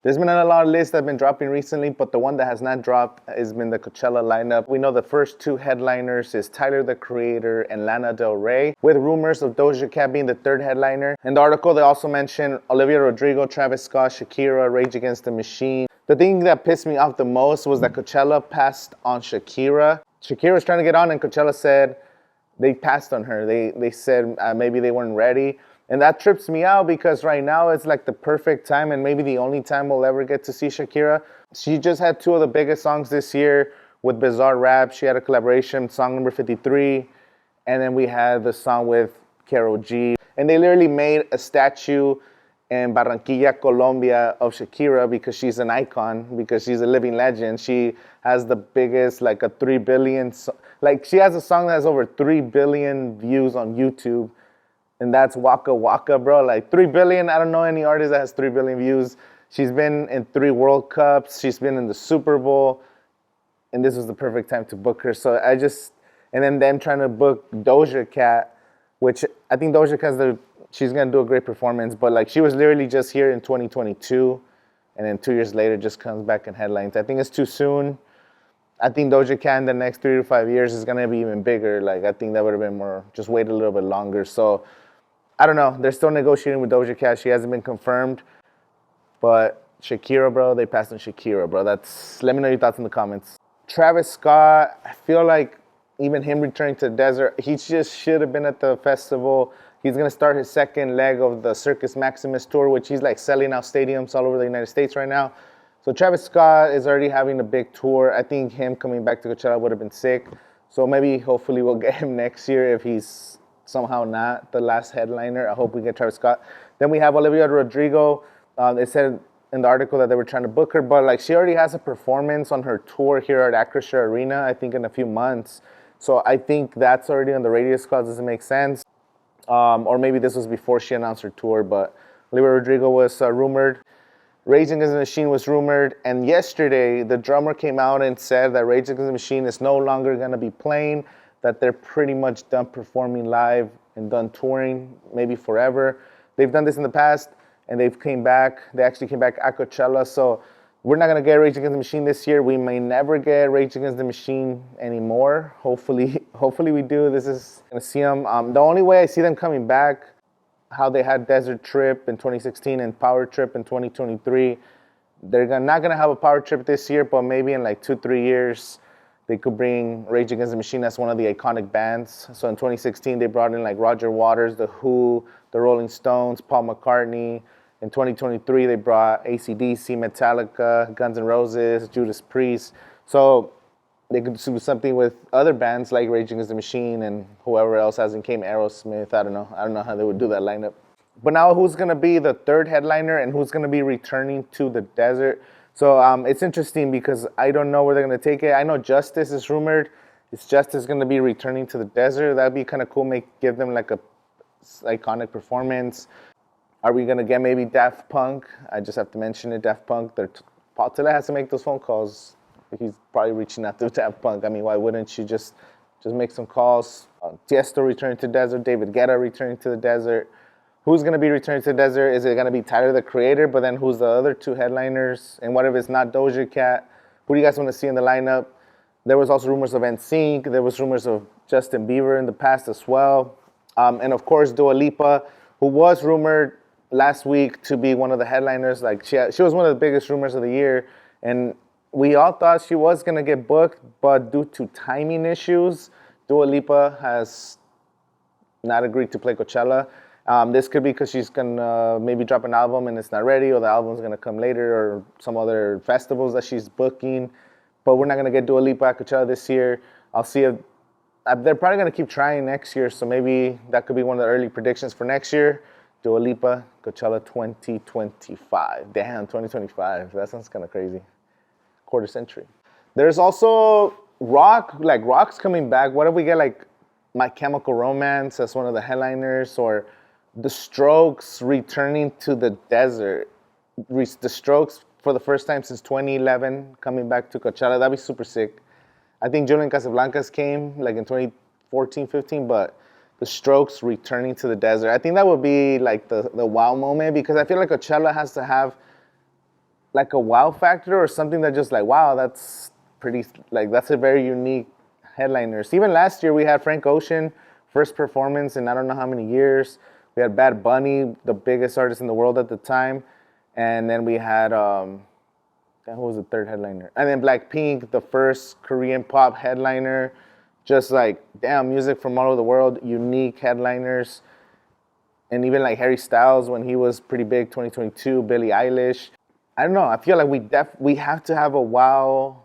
There's been a lot of lists that have been dropping recently, but the one that has not dropped has been the Coachella lineup. We know the first two headliners is Tyler, the Creator, and Lana Del Rey, with rumors of Doja Cat being the third headliner. In the article, they also mentioned Olivia Rodrigo, Travis Scott, Shakira, Rage Against the Machine. The thing that pissed me off the most was that Coachella passed on Shakira. Shakira was trying to get on, and Coachella said they passed on her. They said maybe they weren't ready. And that trips me out because right now it's like the perfect time and maybe the only time we'll ever get to see Shakira. She just had two of the biggest songs this year with Bizarre Rap. She had a collaboration, song number 53. And then we had the song with Karol G. And they literally made a statue in Barranquilla, Colombia of Shakira because she's an icon, because she's a living legend. She has the biggest, like a 3 billion, like she has a song that has over 3 billion views on YouTube. And that's Waka Waka, bro. Like 3 billion, I don't know any artist that has 3 billion views. She's been in 3 World Cups. She's been in the Super Bowl. And this was the perfect time to book her. So and then them trying to book Doja Cat, which I think Doja Cat's she's going to do a great performance. But like she was literally just here in 2022. And then 2 years later just comes back in headlines. I think it's too soon. I think Doja Cat in the next 3 to 5 years is going to be even bigger. Like I think that would have been more, just wait a little bit longer. So I don't know. They're still negotiating with Doja Cat. She hasn't been confirmed. But Shakira, bro, they passed on Shakira, bro. Let me know your thoughts in the comments. Travis Scott, I feel like even him returning to the desert, he just should have been at the festival. He's going to start his second leg of the Circus Maximus tour, which he's like selling out stadiums all over the United States right now. So Travis Scott is already having a big tour. I think him coming back to Coachella would have been sick. So maybe, hopefully, we'll get him next year if he's somehow not the last headliner. I hope we get Travis Scott. Then we have Olivia Rodrigo. They said in the article that they were trying to book her, but like she already has a performance on her tour here at Acrisure Arena, I think in a few months. So I think that's already on the radius clause. Doesn't make sense. Or maybe this was before she announced her tour, but Olivia Rodrigo was rumored. Rage Against the Machine was rumored. And yesterday, the drummer came out and said that Rage Against the Machine is no longer going to be playing, that they're pretty much done performing live and done touring, maybe forever. They've done this in the past, and they actually came back at Coachella, so we're not gonna get Rage Against the Machine this year. We may never get Rage Against the Machine anymore. Hopefully we do. This is gonna see them. The only way I see them coming back, how they had Desert Trip in 2016 and Power Trip in 2023, they're not gonna have a Power Trip this year, but maybe in like 2-3 years, they could bring Rage Against the Machine as one of the iconic bands. So in 2016, they brought in like Roger Waters, The Who, The Rolling Stones, Paul McCartney. In 2023, they brought AC/DC, Metallica, Guns N' Roses, Judas Priest. So they could do something with other bands like Rage Against the Machine and whoever else hasn't came, Aerosmith. I don't know how they would do that lineup. But now who's going to be the third headliner and who's going to be returning to the desert? So it's interesting because I don't know where they're going to take it. I know Justice is rumored. Is Justice going to be returning to the desert? That'd be kind of cool. Give them like a iconic performance. Are we going to get maybe Daft Punk? I just have to mention it, Daft Punk. Paul Tilla has to make those phone calls. He's probably reaching out to Daft Punk. I mean, why wouldn't you just make some calls? Tiesto returning to the desert. David Guetta returning to the desert. Who's going to be returning to the desert? Is it going to be Tyler, the Creator? But then who's the other two headliners? And what if it's not Doja Cat? Who do you guys want to see in the lineup? There was also rumors of NSYNC. There was rumors of Justin Bieber in the past as well. And of course, Dua Lipa, who was rumored last week to be one of the headliners. Like she was one of the biggest rumors of the year. And we all thought she was going to get booked. But due to timing issues, Dua Lipa has not agreed to play Coachella. This could be because she's going to maybe drop an album and it's not ready, or the album's going to come later, or some other festivals that she's booking. But we're not going to get Dua Lipa at Coachella this year. I'll see if they're probably going to keep trying next year, so maybe that could be one of the early predictions for next year. Dua Lipa, Coachella 2025. Damn, 2025. That sounds kind of crazy. Quarter century. There's also rock's coming back. What if we get like My Chemical Romance as one of the headliners, or The Strokes returning to the desert? The Strokes for the first time since 2011 coming back to Coachella. That'd be super sick. I think Julian Casablancas came like in 2014, 15, but The Strokes returning to the desert, I think that would be like the wow moment, because I feel like Coachella has to have like a wow factor or something that just like, wow, that's pretty, like that's a very unique headliner. So even last year we had Frank Ocean, first performance in I don't know how many years. We had Bad Bunny, the biggest artist in the world at the time. And then we had, who was the third headliner? And then Blackpink, the first Korean pop headliner. Just like, damn, music from all over the world, unique headliners. And even like Harry Styles when he was pretty big, 2022, Billie Eilish. I don't know. I feel like we have to have a wow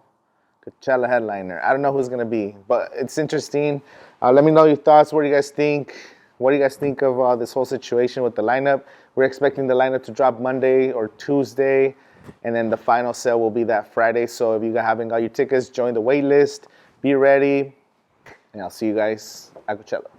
Coachella headliner. I don't know who's gonna be, but it's interesting. Let me know your thoughts. What do you guys think? What do you guys think of this whole situation with the lineup? We're expecting the lineup to drop Monday or Tuesday, and then the final sale will be that Friday. So if you haven't got your tickets, join the wait list. Be ready, and I'll see you guys at Coachella.